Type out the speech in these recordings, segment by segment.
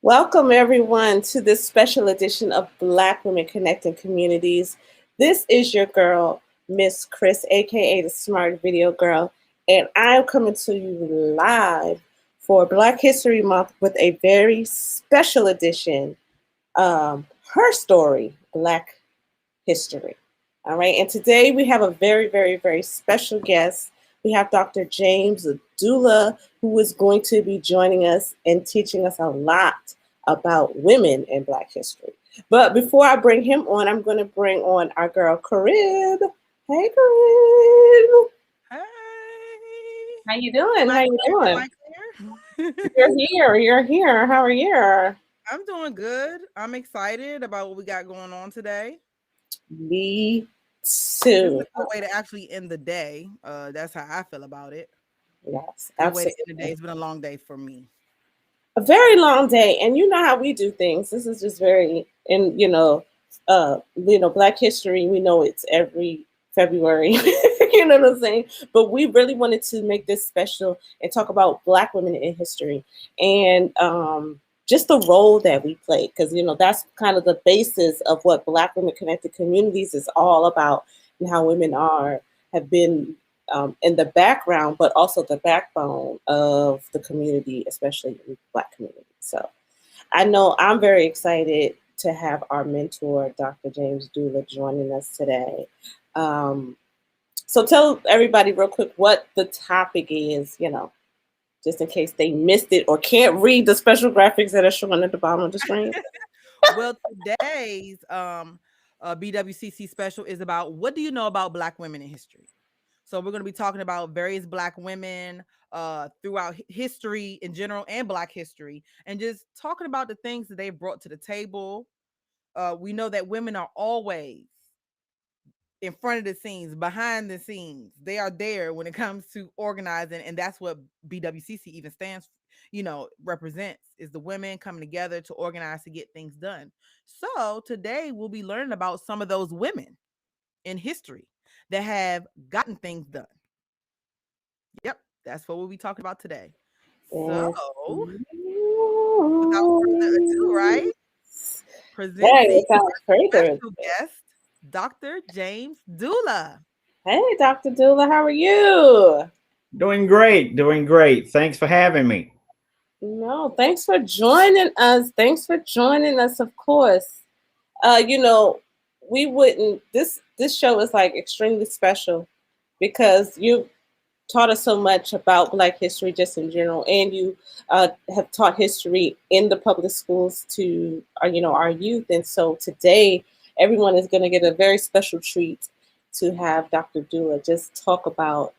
Welcome, everyone, to this special edition of Black Women Connecting Communities. This is your girl, Miss Chris, aka the Smart Video Girl, and I'm coming to you live for Black History Month with a very special edition, Her Story, Black History. All right, and today we have a very, very, very special guest. We have Dr. James Dula, who is going to be joining us and teaching us a lot about women in Black history. But before I bring him on, I'm going to bring on our girl, Carib. Hey, Carib. Hey. How you doing? Am How I you clear? doing? Am I clear? You're here. You're here. How are you? I'm doing good. I'm excited about what we got going on today. Me This is too. a good way to actually end the day. That's how I feel about it. Yes, Good way to end the day. absolutely. It's been a long day for me. A very long day, and you know how we do things. This is just very, and Black History. We know it's every February. You know what I'm saying? But we really wanted to make this special and talk about Black women in history and just the role that we play, because that's kind of the basis of what Black Women Connected Communities is all about, and how women have been in the background, but also the backbone of the community, especially the Black community. So I know I'm very excited to have our mentor, Dr. James Dula, joining us today. Um, so tell everybody real quick what the topic is, just in case they missed it or can't read the special graphics that are showing at the bottom of the screen. Well, today's BWCC special is about what do you know about Black women in history? So we're going to be talking about various Black women throughout history in general and Black history, and just talking about the things that they've brought to the table. We know that women are always in front of the scenes, behind the scenes. They are there when it comes to organizing, and that's what BWCC even stands, represents is the women coming together to organize to get things done. So today we'll be learning about some of those women in history that have gotten things done. Yep, that's what we'll be talking about today. So, Yes. without further ado, right? Hey, Presenting without our further. special guest, Dr. James Dula. Hey, Dr. Dula, how are you? Doing great, doing great. Thanks for having me. No, thanks for joining us. Thanks for joining us, of course. Uh, you know, we wouldn't this show is like extremely special because you taught us so much about Black history just in general, and you have taught history in the public schools to our youth. And so today, everyone is going to get a very special treat to have Dr. Dula just talk about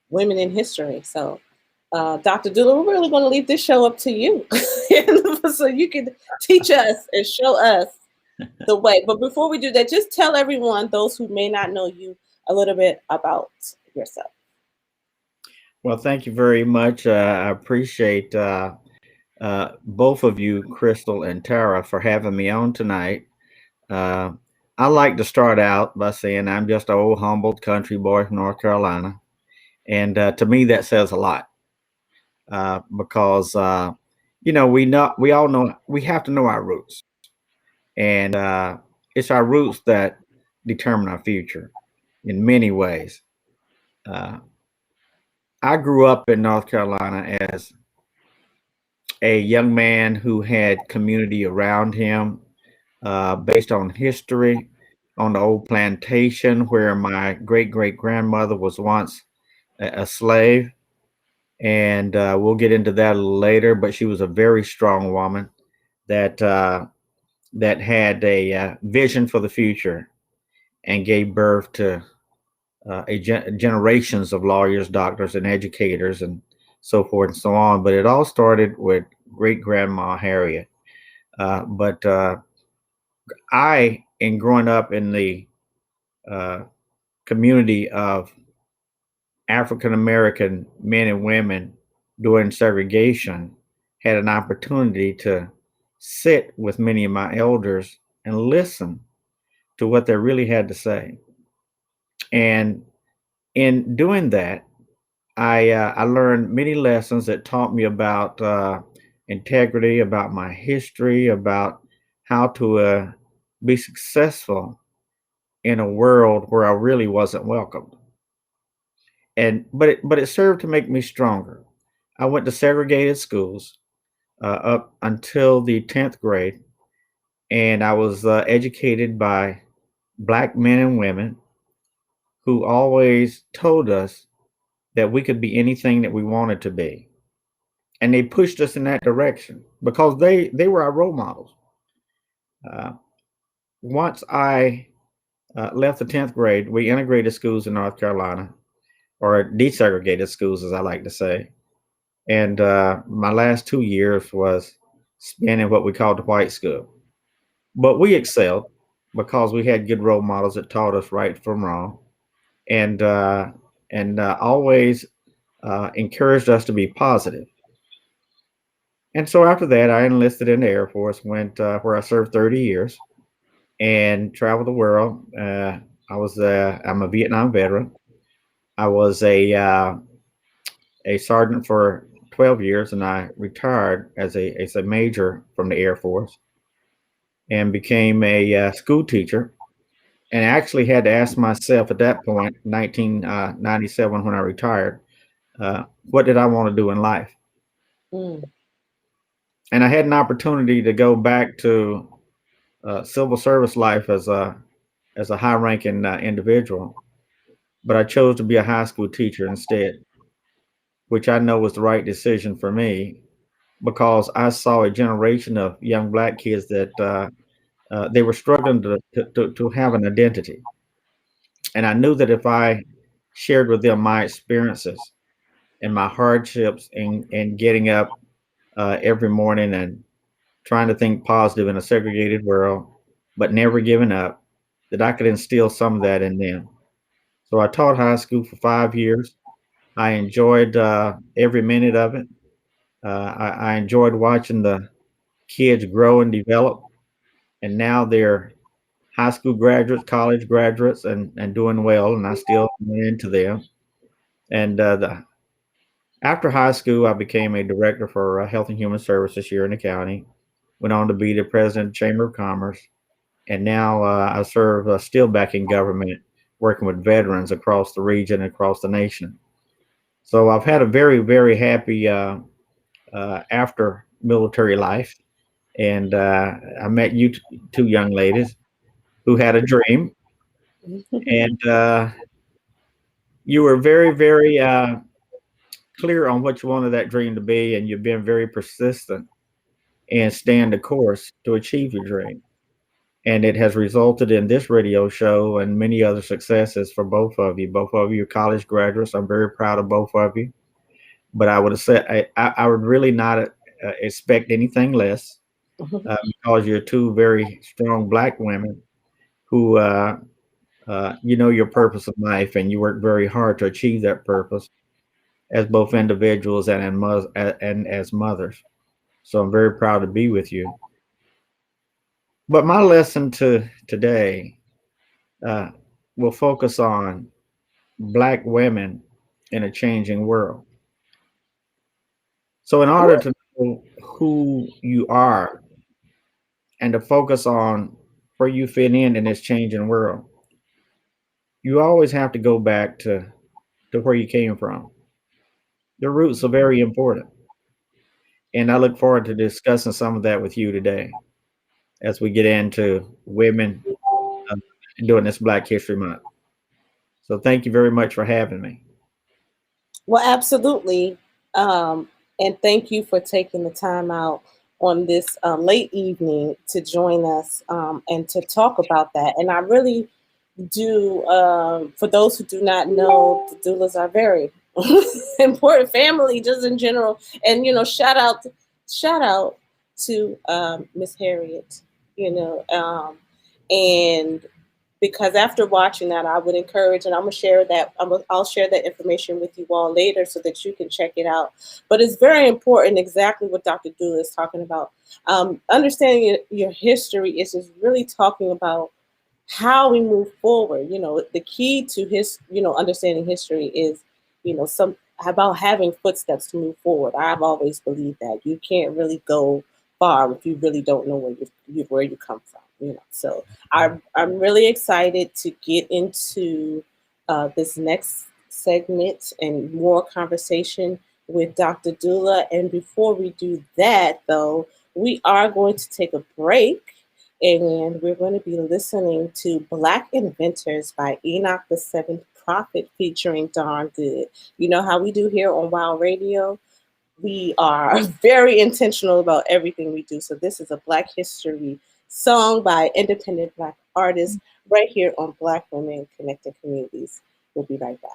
women in history. So, Dr. Dula, we're really going to leave this show up to you, so you can teach us and show us the way. But before we do that, just tell everyone, those who may not know you, a little bit about yourself. Well, thank you very much. I appreciate both of you, Crystal and Tara, for having me on tonight. Uh, I like to start out by saying I'm just an old, humbled country boy from North Carolina. And to me, that says a lot because, we all know we have to know our roots. And it's our roots that determine our future in many ways. Uh, I grew up in North Carolina as a young man who had community around him based on history on the old plantation where my great great grandmother was once a slave. And we'll get into that a little later, but she was a very strong woman that that had a vision for the future and gave birth to generations of lawyers, doctors, and educators, and so forth and so on. But it all started with great grandma Harriet. But in growing up in the uh, community of African American men and women during segregation, had an opportunity to sit with many of my elders and listen to what they really had to say. And in doing that, I learned many lessons that taught me about integrity, about my history, about how to be successful in a world where I really wasn't welcomed. But it served to make me stronger. I went to segregated schools up until the 10th grade, and I was educated by black men and women who always told us that we could be anything that we wanted to be. And they pushed us in that direction because they were our role models. Uh, Once I left the 10th grade, we integrated schools in North Carolina, or desegregated schools, as I like to say. And my last 2 years was spent in what we called the white school. But we excelled because we had good role models that taught us right from wrong, and always encouraged us to be positive. And so after that, I enlisted in the Air Force, went where I served 30 years and traveled the world. I'm a Vietnam veteran. I was a sergeant for 12 years, and I retired as a major from the Air Force and became a school teacher. And I actually had to ask myself at that point, 1997, when I retired, what did I want to do in life? Mm. And I had an opportunity to go back to civil service life as a high-ranking individual, but I chose to be a high school teacher instead, which I know was the right decision for me because I saw a generation of young black kids that they were struggling to have an identity. And I knew that if I shared with them my experiences and my hardships in getting up every morning and trying to think positive in a segregated world, but never giving up, that I could instill some of that in them. So I taught high school for 5 years. I enjoyed every minute of it. I enjoyed watching the kids grow and develop, and now they're high school graduates, college graduates, and doing well. And I still went into them. And after high school, I became a director for Health and Human Services here in the county. Went on to be the president of the Chamber of Commerce, and now I serve still back in government, working with veterans across the region, across the nation. So I've had a very, very happy after military life, and I met you two young ladies who had a dream, and you were very, very clear on what you wanted that dream to be, and you've been very persistent and staying the course to achieve your dream. And it has resulted in this radio show and many other successes for both of you. Both of you are college graduates. I'm very proud of both of you. But I would have said I would really not expect anything less because you're two very strong black women who you know your purpose of life, and you work very hard to achieve that purpose as both individuals and as mothers. So I'm very proud to be with you. But my lesson to today uh, will focus on black women in a changing world. So in order to know who you are and to focus on where you fit in this changing world, you always have to go back to where you came from. The roots are very important. And I look forward to discussing some of that with you today as we get into women uh, during this Black History Month. So thank you very much for having me. Well, absolutely. And thank you for taking the time out on this late evening to join us and to talk about that. And I really do, for those who do not know, the doulas are very important family just in general. And, shout out to Miss Harriet, and because after watching that, I would encourage, and I'm gonna share that. I'll share that information with you all later so that you can check it out. But it's very important, exactly what Dr. Dula is talking about. Understanding your history is just really talking about how we move forward. The key to understanding history is, about having footsteps to move forward. I've always believed that you can't really go far if you really don't know where you come from. So I'm really excited to get into this next segment and more conversation with Dr. Dula. And before we do that, though, we are going to take a break. And we're going to be listening to Black Inventors by Enoch the Seventh Prophet featuring Darn Good. You know how we do here on Wild Radio? We are very intentional about everything we do. So this is a Black history song by independent Black artists right here on Black Women Connected Communities. We'll be right back.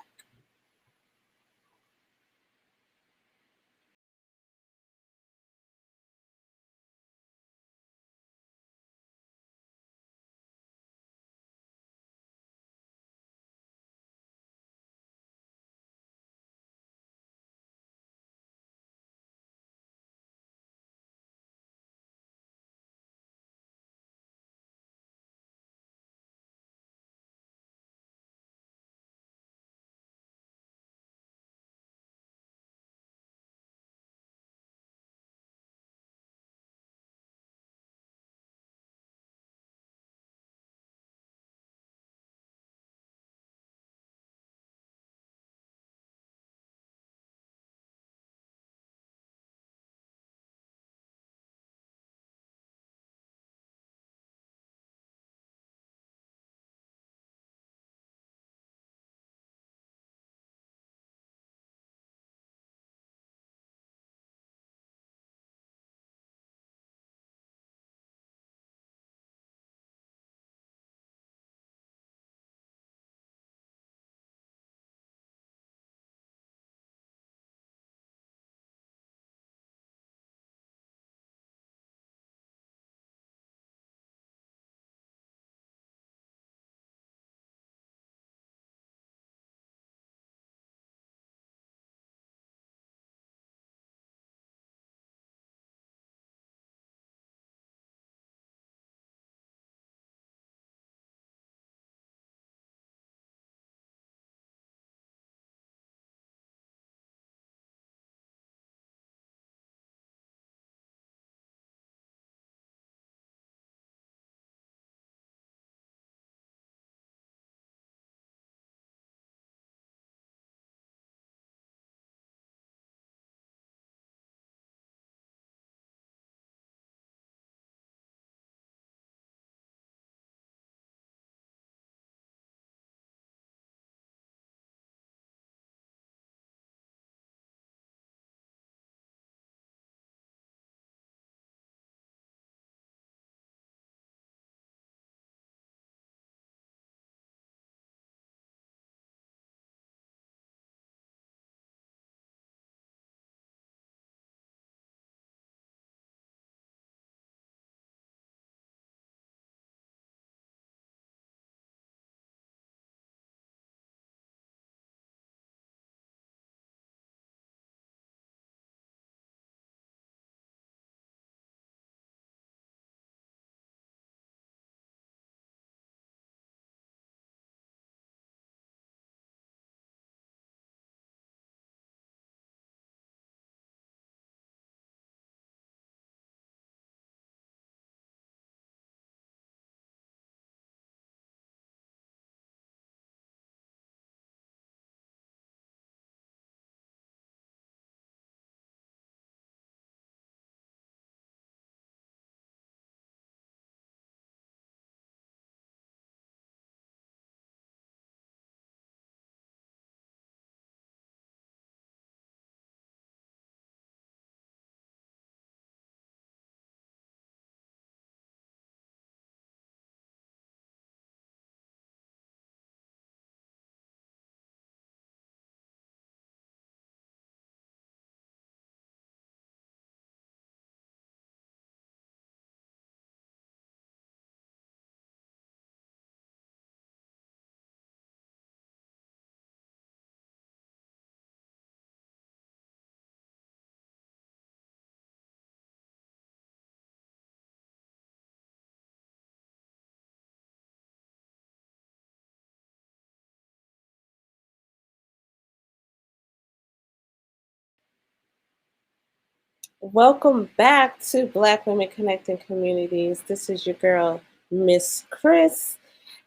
Welcome back to Black Women Connecting Communities. This is your girl, Miss Chris,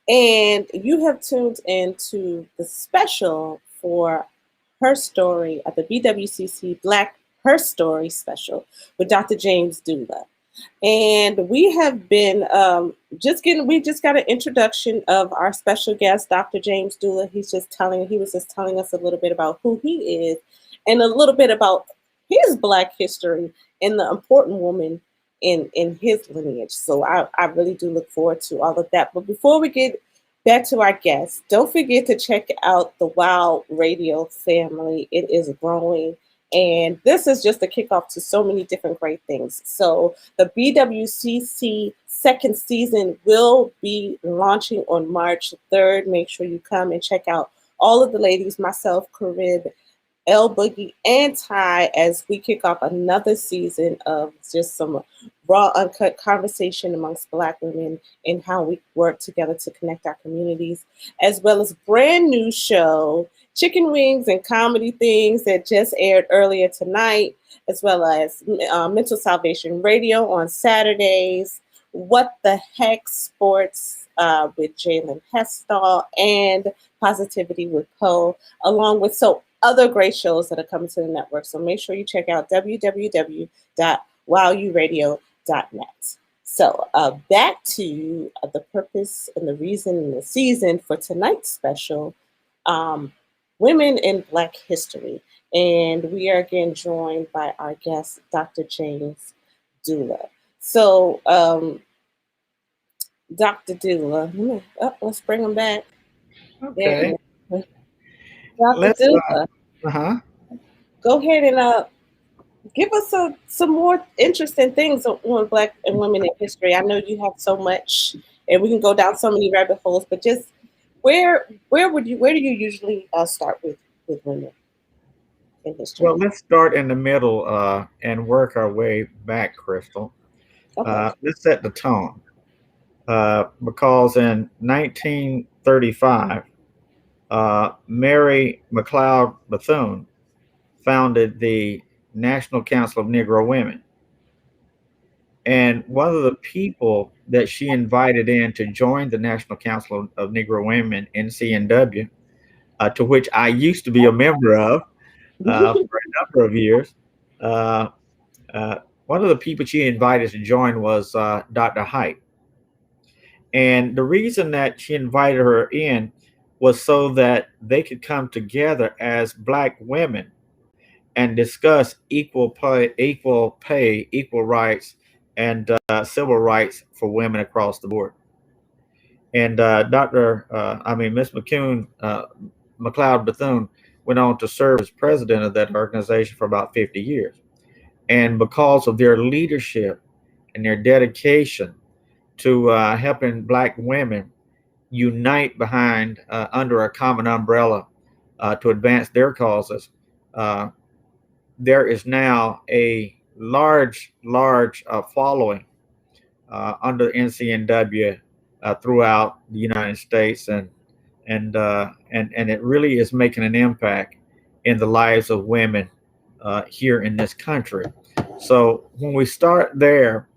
and you have tuned into the special for Her Story at the BWCC Black Her Story special with Dr. James Dula. And we have been we just got an introduction of our special guest, Dr. James Dula. He was just telling us a little bit about who he is and a little bit about his Black history and the important woman in his lineage. So I really do look forward to all of that. But before we get back to our guests, don't forget to check out the Wow Radio family. It is growing. And this is just a kickoff to so many different great things. So the BWCC second season will be launching on March 3rd. Make sure you come and check out all of the ladies, myself, Carib, El Boogie, and Ty, as we kick off another season of just some raw, uncut conversation amongst Black women and how we work together to connect our communities, as well as brand new show, Chicken Wings and Comedy Things, that just aired earlier tonight, as well as Mental Salvation Radio on Saturdays, What the Heck Sports with Jalen Hestall, and Positivity with Poe, along with other great shows that are coming to the network. So make sure you check out www.wowuradio.net. So back to the purpose and the reason and the season for tonight's special, Women in Black History. And we are again joined by our guest, Dr. James Dula. So Dr. Dula, let's bring him back. Okay. Dr. Dula, go ahead and give us some more interesting things on Black and women in history. I know you have so much, and we can go down so many rabbit holes. But just where do you usually start with women in history? Well, let's start in the middle and work our way back, Crystal. Okay. Let's set the tone because in 1935, Mary McLeod Bethune founded the National Council of Negro Women. And one of the people that she invited in to join the National Council of Negro Women, NCNW, to which I used to be a member of for a number of years, one of the people she invited to join was Dr. Height. And the reason that she invited her in was so that they could come together as Black women and discuss equal pay, equal rights, and civil rights for women across the board. And Miss McLeod Bethune went on to serve as president of that organization for about 50 years. And because of their leadership and their dedication to helping Black women unite behind under a common umbrella to advance their causes, there is now a large following under NCNW throughout the United States, and it really is making an impact in the lives of women here in this country. So when we start there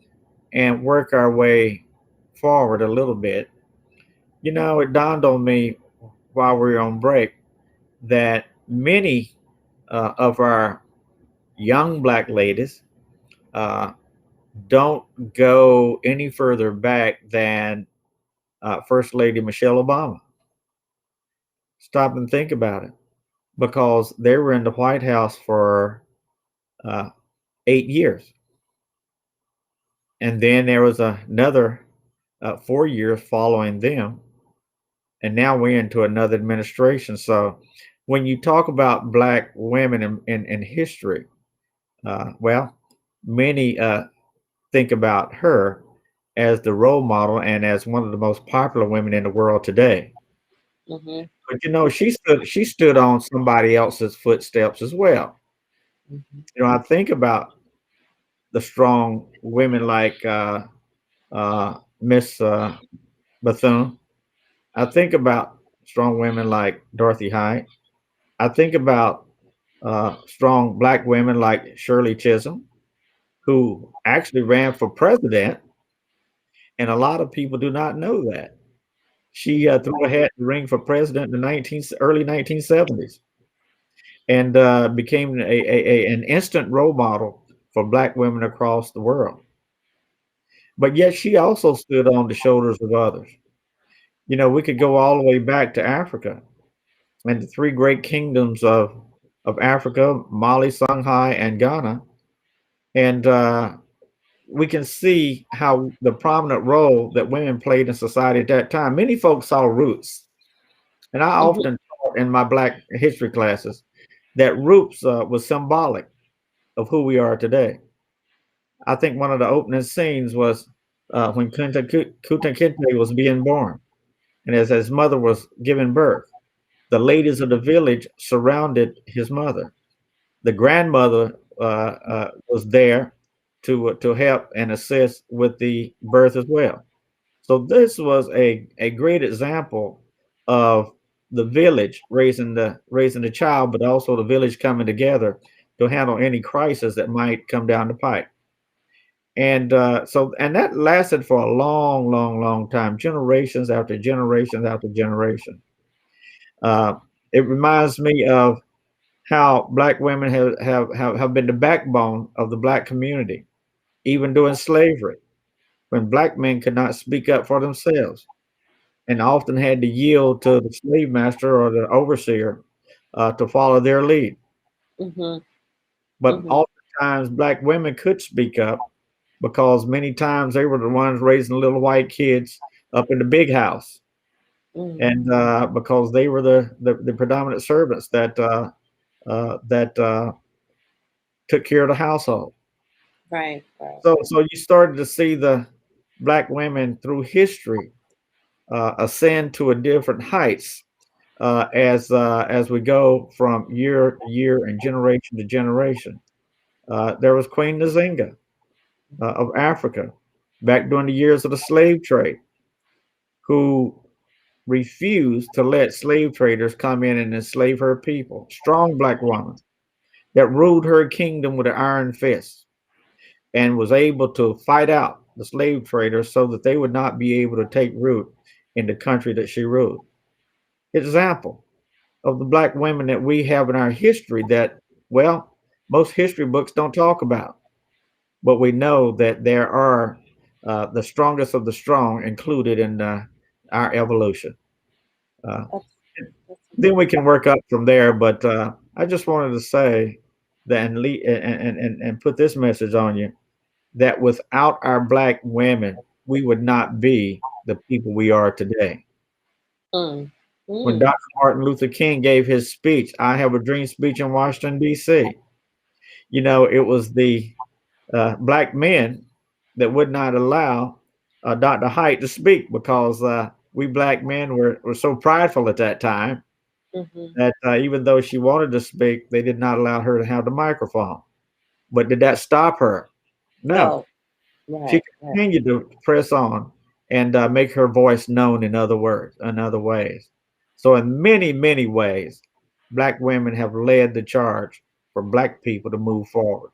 and work our way forward a little bit, it dawned on me while we were on break that many of our young Black ladies don't go any further back than First Lady Michelle Obama. Stop and think about it, because they were in the White House for 8 years. And then there was another 4 years following them. And now we're into another administration. So when you talk about Black women in history, many think about her as the role model and as one of the most popular women in the world today. Mm-hmm. But she stood on somebody else's footsteps as well. Mm-hmm. I think about the strong women like Miss Bethune. I think about strong women like Dorothy Height. I think about strong Black women like Shirley Chisholm. who actually ran for president, and a lot of people do not know that. She threw her hat in the ring for president in the early 1970s, and became an instant role model for Black women across the world. But yet she also stood on the shoulders of others. You know, we could go all the way back to Africa and the three great kingdoms of Africa, Mali, Songhai, and Ghana. And we can see how the prominent role that women played in society at that time. Many folks saw roots. And I Mhm. often taught in my Black history classes that roots was symbolic of who we are today. I think one of the opening scenes was when Kunta Kinte was being born. And as his mother was giving birth, the ladies of the village surrounded his mother. The grandmother was there to help and assist with the birth as well. So this was a great example of the village raising the child, but also the village coming together to handle any crisis that might come down the pipe. And and that lasted for a long, long, long time, generations after generations after generation. Uh, it reminds me of how Black women have been the backbone of the Black community, even during slavery, when Black men could not speak up for themselves and often had to yield to the slave master or the overseer to follow their lead. Mhm. But Mhm. oftentimes, Black women could speak up because many times they were the ones raising little white kids up in the big house, Mhm. and because they were the predominant servants that took care of the household. Right. Right. So you started to see the Black women through history ascend to a different heights as we go from year to year and generation to generation. There was Queen Nzinga of Africa back during the years of the slave trade, who refused to let slave traders come in and enslave her people. Strong Black woman that ruled her kingdom with an iron fist and was able to fight out the slave traders so that they would not be able to take root in the country that she ruled. Example of the Black women that we have in our history that, well, most history books don't talk about, but we know that there are the strongest of the strong included in our evolution. Uh, That's, that's then we can work up from there, but I just wanted to say that and put this message on you that without our Black women, we would not be the people we are today. mm. When Mm. Dr. Martin Luther King gave his speech, I Have a Dream speech in Washington, D.C., you know, it was the Black men that would not allow Dr. Height to speak because we Black men were so prideful at that time Mhm. that even though she wanted to speak, they did not allow her to have the microphone. But did that stop her? No. No. She Right. Right. continued to press on and make her voice known in other ways. So, in many, many ways, Black women have led the charge for Black people to move forward.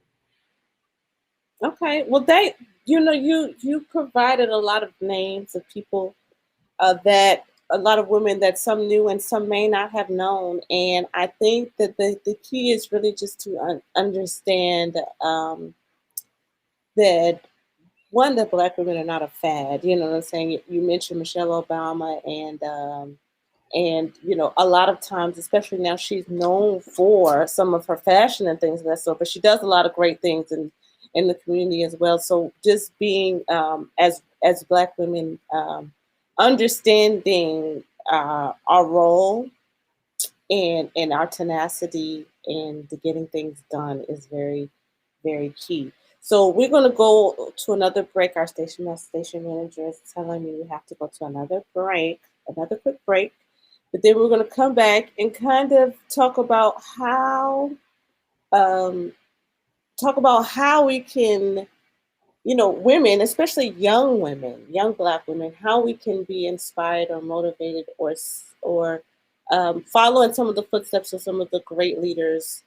Okay. Well, they, you provided a lot of names of people that a lot of women that some knew and some may not have known. And I think that the key is really just to understand that one, that Black women are not a fad. You know what I'm saying? You mentioned Michelle Obama, and a lot of times, especially now, she's known for some of her fashion and things of that sort, but she does a lot of great things in the community as well. So just being as Black women, understanding our role and our tenacity and the getting things done is very, very key. So we're going to go to another break. Our station manager is telling me we have to go to another break, another quick break. But then we're going to come back and kind of um, talk about how we can, women, especially young women, young Black women, how we can be inspired or motivated or follow in some of the footsteps of some of the great leaders,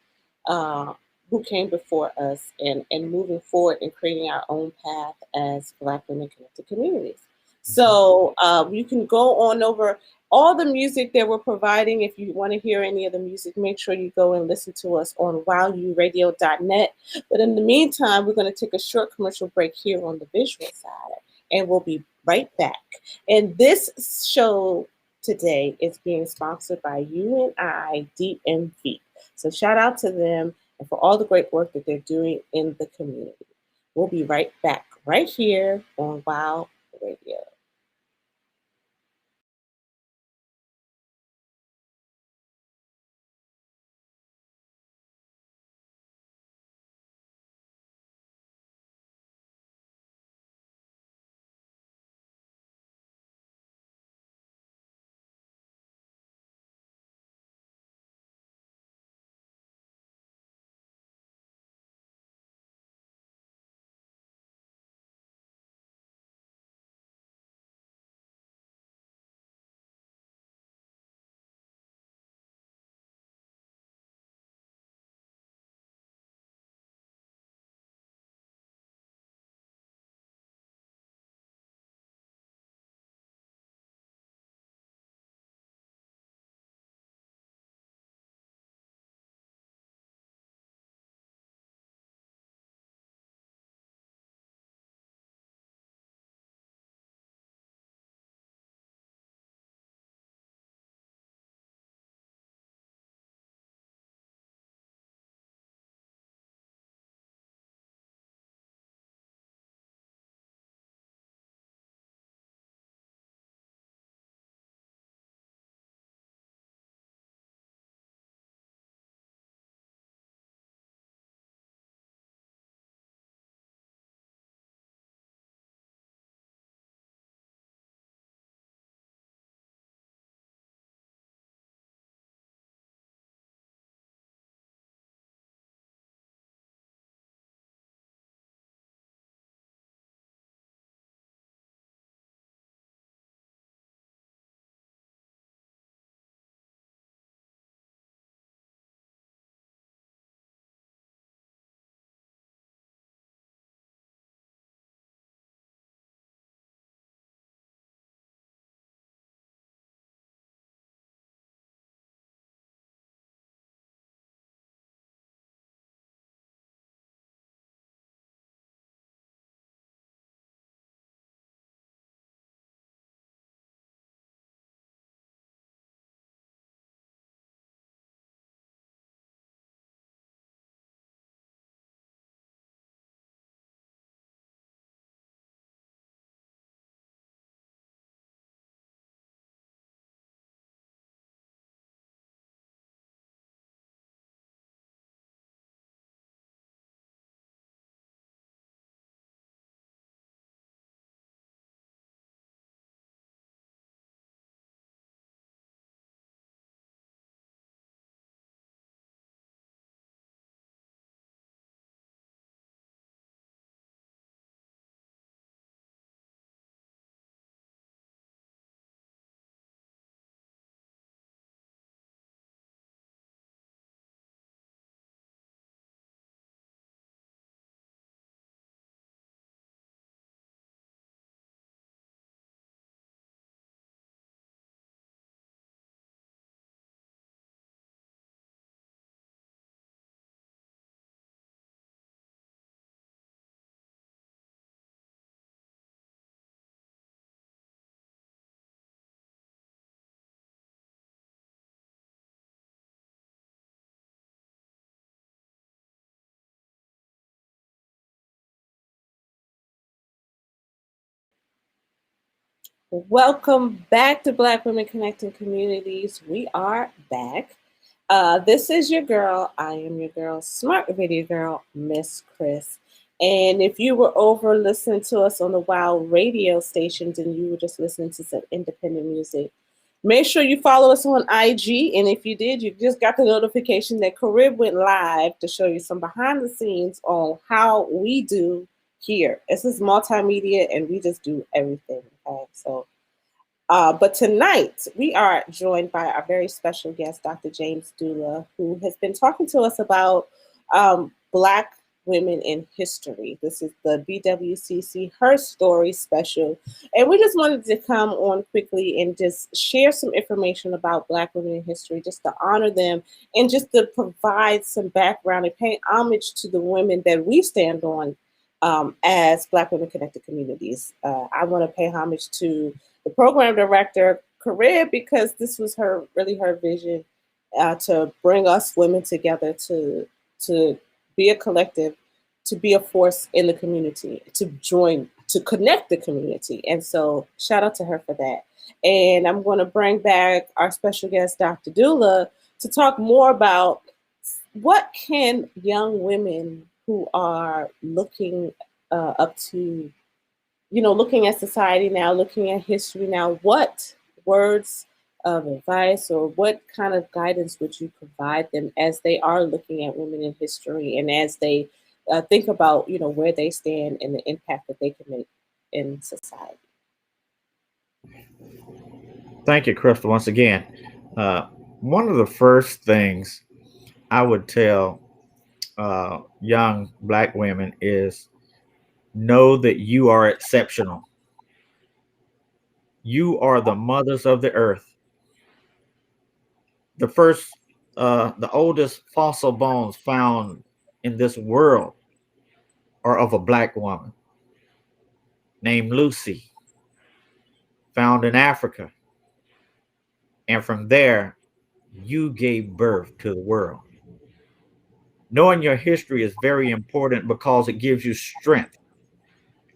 uh, who came before us and moving forward and creating our own path as Black women connected communities. So you can go on over all the music that we're providing. If you want to hear any of the music, make sure you go and listen to us on wowuradio.net. But in the meantime, we're going to take a short commercial break here on the visual side, and we'll be right back. And this show today is being sponsored by UNI Deep and Deep. So shout out to them and for all the great work that they're doing in the community. We'll be right back right here on Wow Radio. Welcome back to Black Women Connecting Communities. We are back. This is your girl. I am your girl, Smart Video Girl, Miss Chris. And if you were over listening to us on the WOW radio stations and you were just listening to some independent music, make sure you follow us on IG. And if you did, you just got the notification that Carib went live to show you some behind the scenes on how we do here. This is multimedia and we just do everything. Okay, so but tonight we are joined by our very special guest, Dr. James Dula, who has been talking to us about Black Women in History. This is the BWCC HERstory special. And we just wanted to come on quickly and just share some information about Black women in history, just to honor them and just to provide some background and pay homage to the women that we stand on as Black Women Connected Communities. I want to pay homage to the program director, Carib, because this was really her vision to bring us women together to be a collective, to be a force in the community, to connect the community. And so shout out to her for that. And I'm going to bring back our special guest, Dr. Dula, to talk more about what can young women who are looking up to, looking at society now, looking at history now, what words of advice or what kind of guidance would you provide them as they are looking at women in history and as they think about, where they stand and the impact that they can make in society? Thank you, Crystal, once again. One of the first things I would tell young Black women is know that you are exceptional. You are the mothers of the earth. The oldest fossil bones found in this world are of a Black woman named Lucy, found in Africa. And from there, you gave birth to the world. Knowing your history is very important because it gives you strength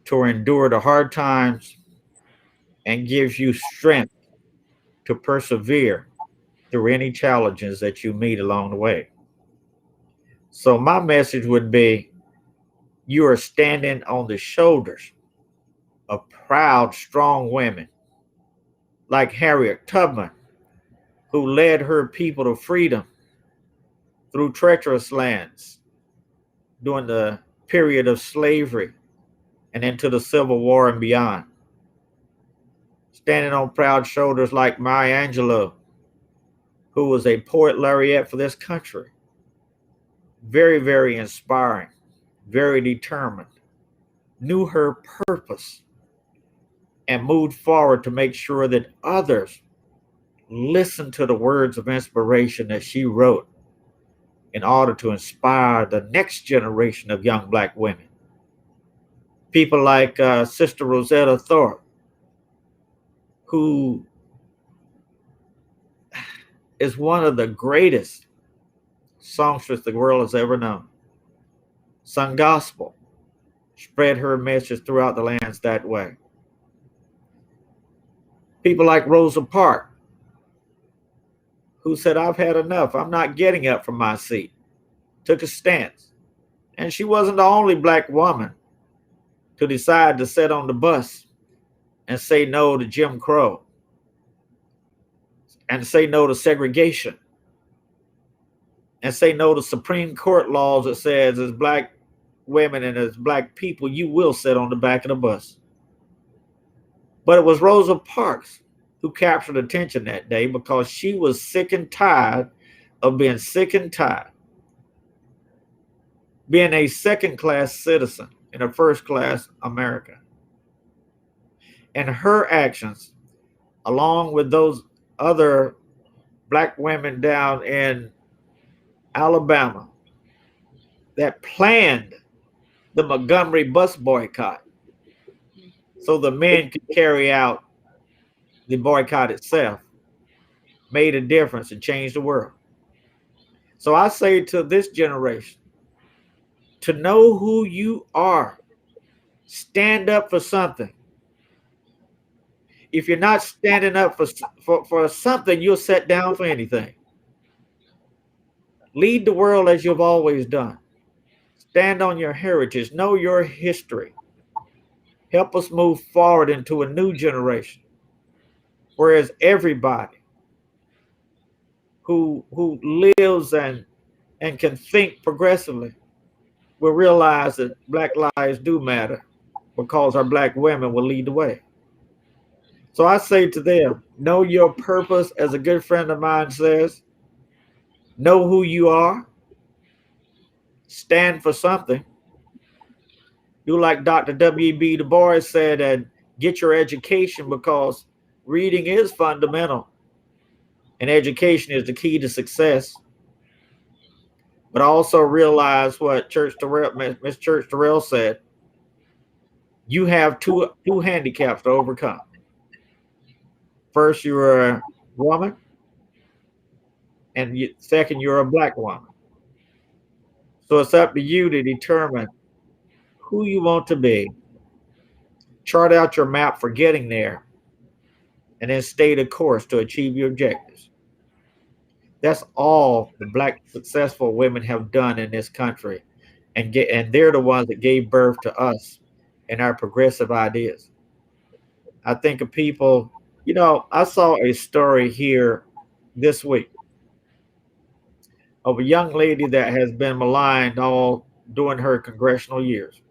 to endure the hard times and gives you strength to persevere through any challenges that you meet along the way. So my message would be, you are standing on the shoulders of proud, strong women like Harriet Tubman, who led her people to freedom through treacherous lands during the period of slavery and into the Civil War and beyond. Standing on proud shoulders like Maya Angelou, who was a poet laureate for this country. Very, very inspiring, very determined, knew her purpose, and moved forward to make sure that others listened to the words of inspiration that she wrote in order to inspire the next generation of young Black women. People like Sister Rosetta Thorpe, who is one of the greatest songstress the world has ever known. Sung gospel, spread her message throughout the lands that way. People like Rosa Parks, who said, I've had enough. I'm not getting up from my seat. Took a stance. And she wasn't the only Black woman to decide to sit on the bus and say no to Jim Crow and say no to segregation and say no to Supreme Court laws that says as Black women and as Black people, you will sit on the back of the bus. But it was Rosa Parks who captured attention that day because she was sick and tired of being sick and tired, being a second-class citizen in a first-class America. And her actions, along with those other Black women down in Alabama that planned the Montgomery bus boycott so the men could carry out the boycott itself, made a difference and changed the world. So I say to this generation, to know who you are, stand up for something. If you're not standing up for something, you'll sit down for anything. Lead the world as you've always done. Stand on your heritage, know your history. Help us move forward into a new generation. Whereas everybody who lives and can think progressively will realize that Black lives do matter because our Black women will lead the way. So I say to them, know your purpose, as a good friend of mine says. Know who you are. stand for something. Do like Dr. W.B. Du Bois said, and get your education, because reading is fundamental and education is the key to success. But I also realize what Miss Church Terrell said. You have two handicaps to overcome. First, you're a woman, and second, you're a Black woman. So it's up to you to determine who you want to be. Chart out your map for getting there, and then stay the course to achieve your objectives. That's all the Black successful women have done in this country, and they're the ones that gave birth to us and our progressive ideas. I think of people, I saw a story here this week of a young lady that has been maligned all during her congressional years,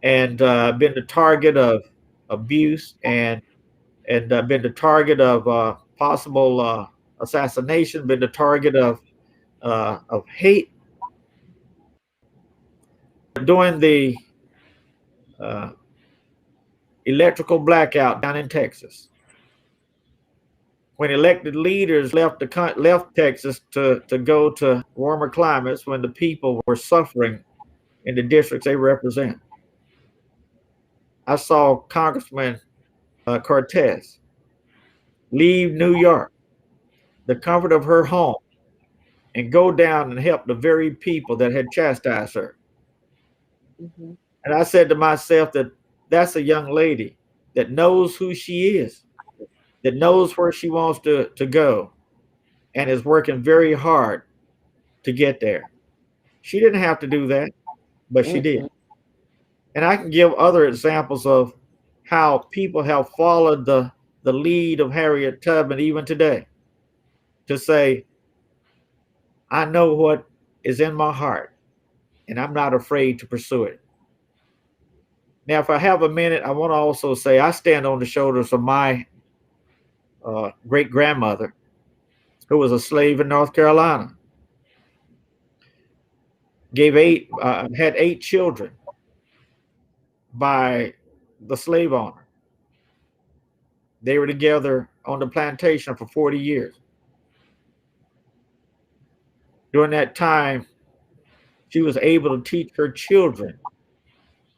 and been the target of abuse, and been the target of possible assassination, been the target of hate. During the uh, electrical blackout down in Texas, when elected leaders left Texas to go to warmer climates, when the people were suffering in the districts they represent. I saw Congressman Cortez leave New York, the comfort of her home, and go down and help the very people that had chastised her. Mm-hmm. And I said to myself that that's a young lady that knows who she is, that knows where she wants to go, and is working very hard to get there. She didn't have to do that, but she did. And I can give other examples of how people have followed the lead of Harriet Tubman even today, to say, I know what is in my heart, and I'm not afraid to pursue it. Now, if I have a minute, I want to also say I stand on the shoulders of my great-grandmother, who was a slave in North Carolina, had 8 children by the slave owner. They were together on the plantation for 40 years. During that time, she was able to teach her children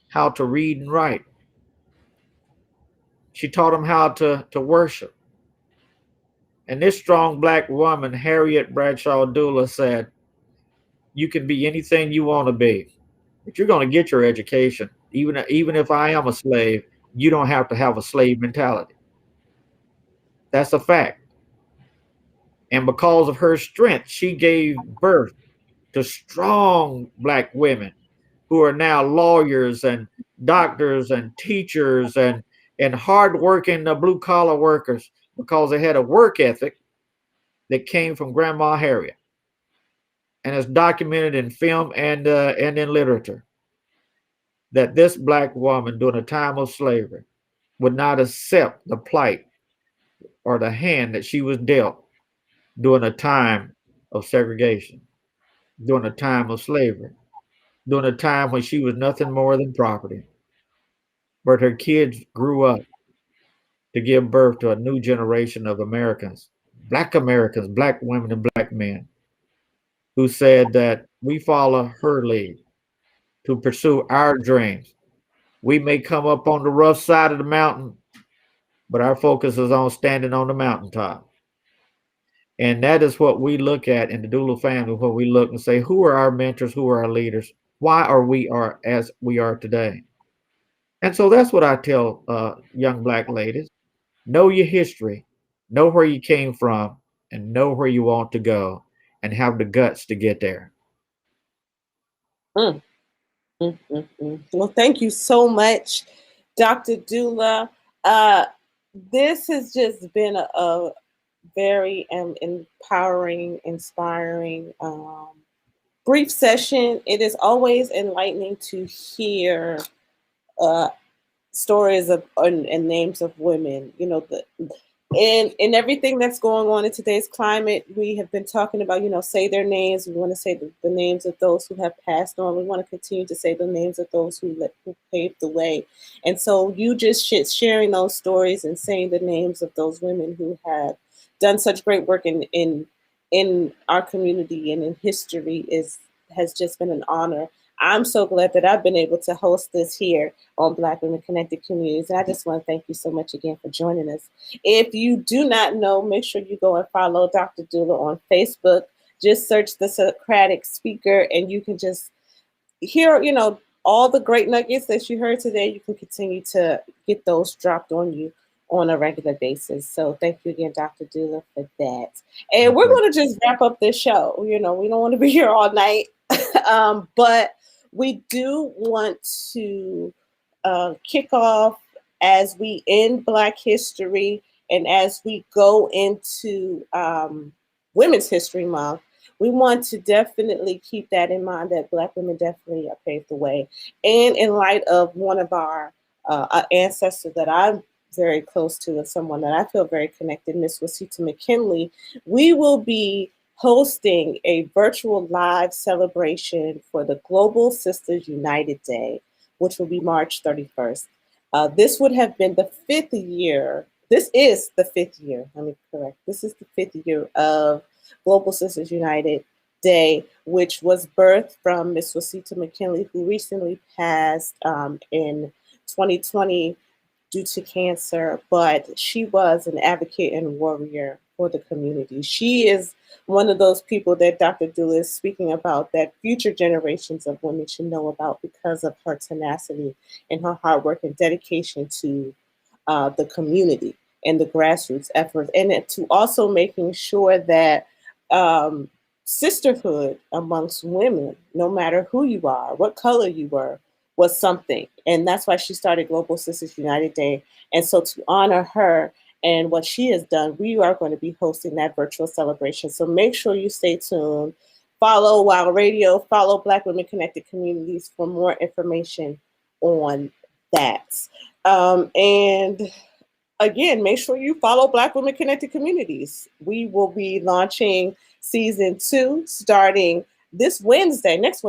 how to read and write. She taught them how to worship. And this strong Black woman, Harriet Bradshaw Dula, said, you can be anything you want to be, but you're going to get your education. Even if I am a slave, you don't have to have a slave mentality. That's a fact. And because of her strength, she gave birth to strong Black women who are now lawyers and doctors and teachers and hardworking blue-collar workers, because they had a work ethic that came from Grandma Harriet, and it's documented in film and in literature that this Black woman during a time of slavery would not accept the plight or the hand that she was dealt during a time of segregation, during a time of slavery, during a time when she was nothing more than property. But her kids grew up to give birth to a new generation of Americans, Black women and Black men, who said that we follow her lead to pursue our dreams. We may come up on the rough side of the mountain, but our focus is on standing on the mountaintop. And that is what we look at in the Dula family, where we look and say, who are our mentors? Who are our leaders? Why are we as we are today? And so that's what I tell young Black ladies. Know your history, know where you came from, and know where you want to go, and have the guts to get there. Well, thank you so much, Dr. Dula. This has just been a very empowering, inspiring, brief session. It is always enlightening to hear stories of and names of women. and everything that's going on in today's climate, we have been talking about, say their names. We want to say the names of those who have passed on. We want to continue to say the names of those who paved the way. And so you just sharing those stories and saying the names of those women who have done such great work in our community and in history has just been an honor. I'm so glad that I've been able to host this here on Black Women Connected Communities. And I just want to thank you so much again for joining us. If you do not know, make sure you go and follow Dr. Dula on Facebook. Just search the Socratic Speaker and you can just hear, all the great nuggets that you heard today. You can continue to get those dropped on you on a regular basis. So thank you again, Dr. Dula, for that. And we're going to just wrap up this show. We don't want to be here all night, but we do want to kick off as we end Black History and as we go into Women's History Month. We want to definitely keep that in mind, that Black women definitely have paved the way. And in light of one of our ancestors that I'm very close to and someone that I feel very connected, Miss Wasita McKinley, we will be hosting a virtual live celebration for the Global Sisters United Day, which will be March 31st. This would have been the 5th year. This is the 5th year. Let me correct. This is the 5th year of Global Sisters United Day, which was birthed from Miss Wasita McKinley, who recently passed in 2020 due to cancer, but she was an advocate and warrior for the community. She is one of those people that Dr. Dula is speaking about that future generations of women should know about because of her tenacity and her hard work and dedication to the community and the grassroots efforts, and to also making sure that sisterhood amongst women, no matter who you are, what color you were, was something. And that's why she started Global Sisters United Day. And so to honor her and what she has done, we are going to be hosting that virtual celebration. So make sure you stay tuned. Follow Wild Radio, follow Black Women Connected Communities for more information on that. And again, make sure you follow Black Women Connected Communities. We will be launching season 2 starting next Wednesday, March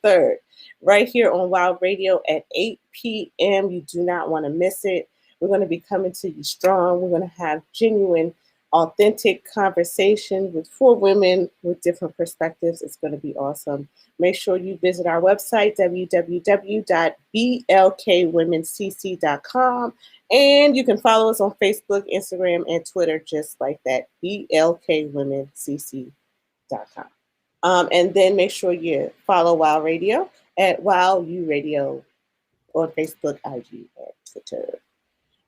3rd, right here on Wild Radio at 8 p.m. You do not want to miss it. We're going to be coming to you strong. We're going to have genuine, authentic conversation with 4 women with different perspectives. It's going to be awesome. Make sure you visit our website, www.blkwomencc.com. And you can follow us on Facebook, Instagram, and Twitter, just like that, blkwomencc.com. And then make sure you follow Wild Radio at Wild U Radio on Facebook, IG, and Twitter.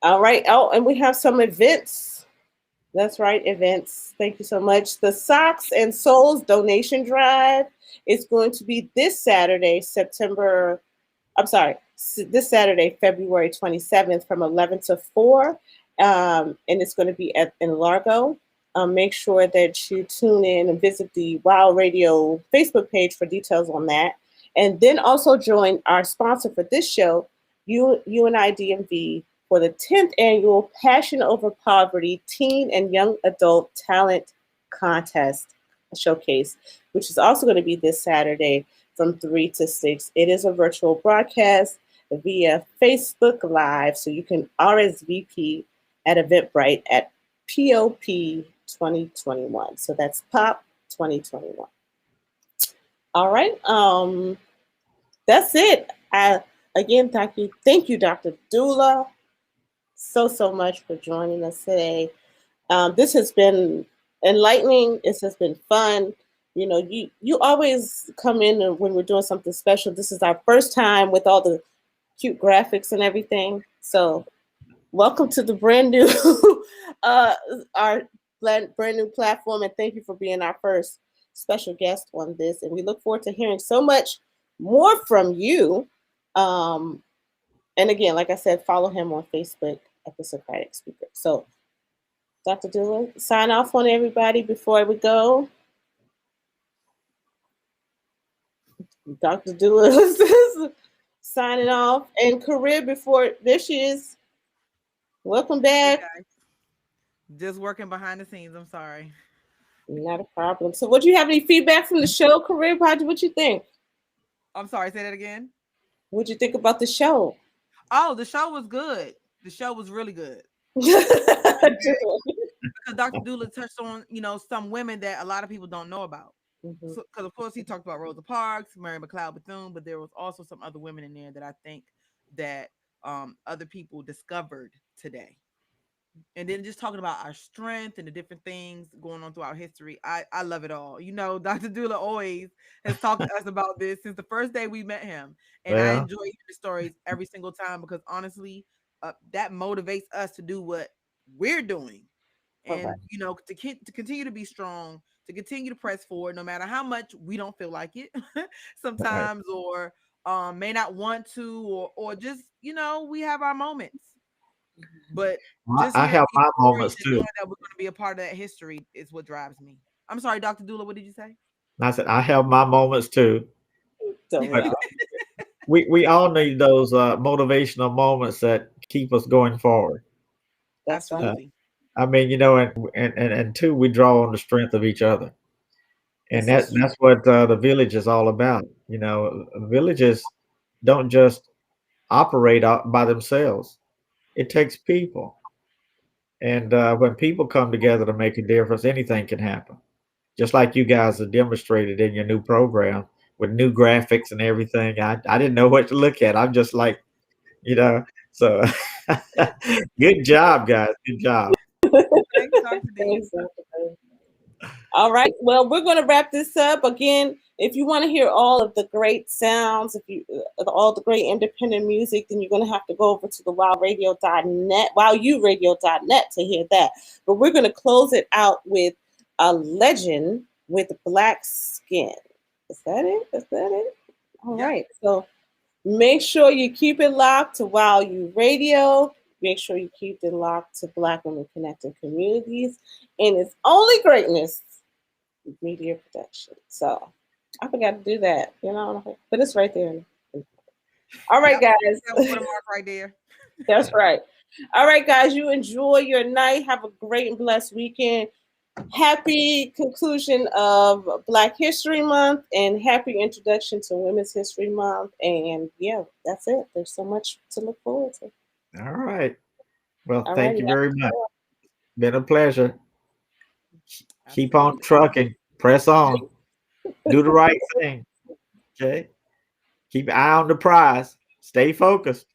All right. Oh, and we have some events. That's right, events. Thank you so much. The Socks and Souls donation drive is going to be this Saturday, this Saturday, February 27th from 11 to 4. And it's going to be in Largo. Make sure that you tune in and visit the Wild Radio Facebook page for details on that. And then also join our sponsor for this show, UNIDMV, for the 10th annual Passion Over Poverty Teen and Young Adult Talent Contest Showcase, which is also going to be this Saturday from 3 to 6. It is a virtual broadcast via Facebook Live, so you can RSVP at Eventbrite at POP 2021. So that's POP 2021. All right. That's it. Again, thank you, Dr. Dula, so much for joining us today. This has been enlightening. This has been fun. You always come in when we're doing something special. This is our first time with all the cute graphics and everything. So welcome to the brand new, our brand new platform, and thank you for being our first special guest on this. And we look forward to hearing so much more from you. And again, like I said, follow him on Facebook at the Socratic Speaker. So, Dr. Dula, sign off on everybody before we go. Dr. Dula is signing off. And Carib, there she is. Welcome Hey back. guys. Just working behind the scenes. I'm sorry. Not a problem. So, what do you have any feedback from the show, Career? What you think? I'm sorry. Say that again. What'd you think about the show? Oh, the show was good. The show was really good. Because Dr. Dula touched on, some women that a lot of people don't know about. Mhm. So, because of course he talked about Rosa Parks, Mary McLeod Bethune, but there was also some other women in there that I think that other people discovered today. And then just talking about our strength and the different things going on throughout history. I love it all. Dr. Dula always has talked to us about this since the first day we met him. And I Well, enjoy hearing the stories every single time because honestly, that motivates us to do what we're doing and Correct. to continue to be strong, to continue to press forward no matter how much we don't feel like it right. sometimes, or may not want to, or just we have our moments, but just I hearing have these my stories moments and too. knowing that we're going to be a part of that history is what drives me. I'm sorry, Dr. Dula, what did you say? I said I have my moments too. So But well, we all need those motivational moments that keep us going forward. that's right. Uh, Absolutely. I mean, and two, we draw on the strength of each other, and This is true. that's what the village is all about. Villages don't just operate out by themselves. It takes people, and when people come together to make a difference, anything can happen. Just like you guys have demonstrated in your new program with new graphics and everything. I didn't know what to look at. I'm just like, you know, so good job, guys. Good job. Thanks, Dr. D. Exactly. All right. Well, we're going to wrap this up again. If you want to hear all of the great sounds, if you all the great independent music, then you're going to have to go over to the wowradio.net, wowuradio.net to hear that. But we're going to close it out with a legend with black skin. Is that it? Is that it? All Yep. right. So make sure you keep it locked to Wow You Radio. Make sure you keep it locked to Black Women Connecting Communities. And it's only greatness media production. So I forgot to do that, but it's right there. All right, Yep. guys. That watermark right there. That's right. All right, guys. You enjoy your night. Have a great and blessed weekend. Happy conclusion of Black History Month and happy introduction to Women's History Month. And yeah, that's it. There's so much to look forward to. All right. Well, All thank righty. you very much. Been a pleasure. Keep on Absolutely. trucking. Press on. Do the right thing. Okay. Keep your eye on the prize. Stay focused.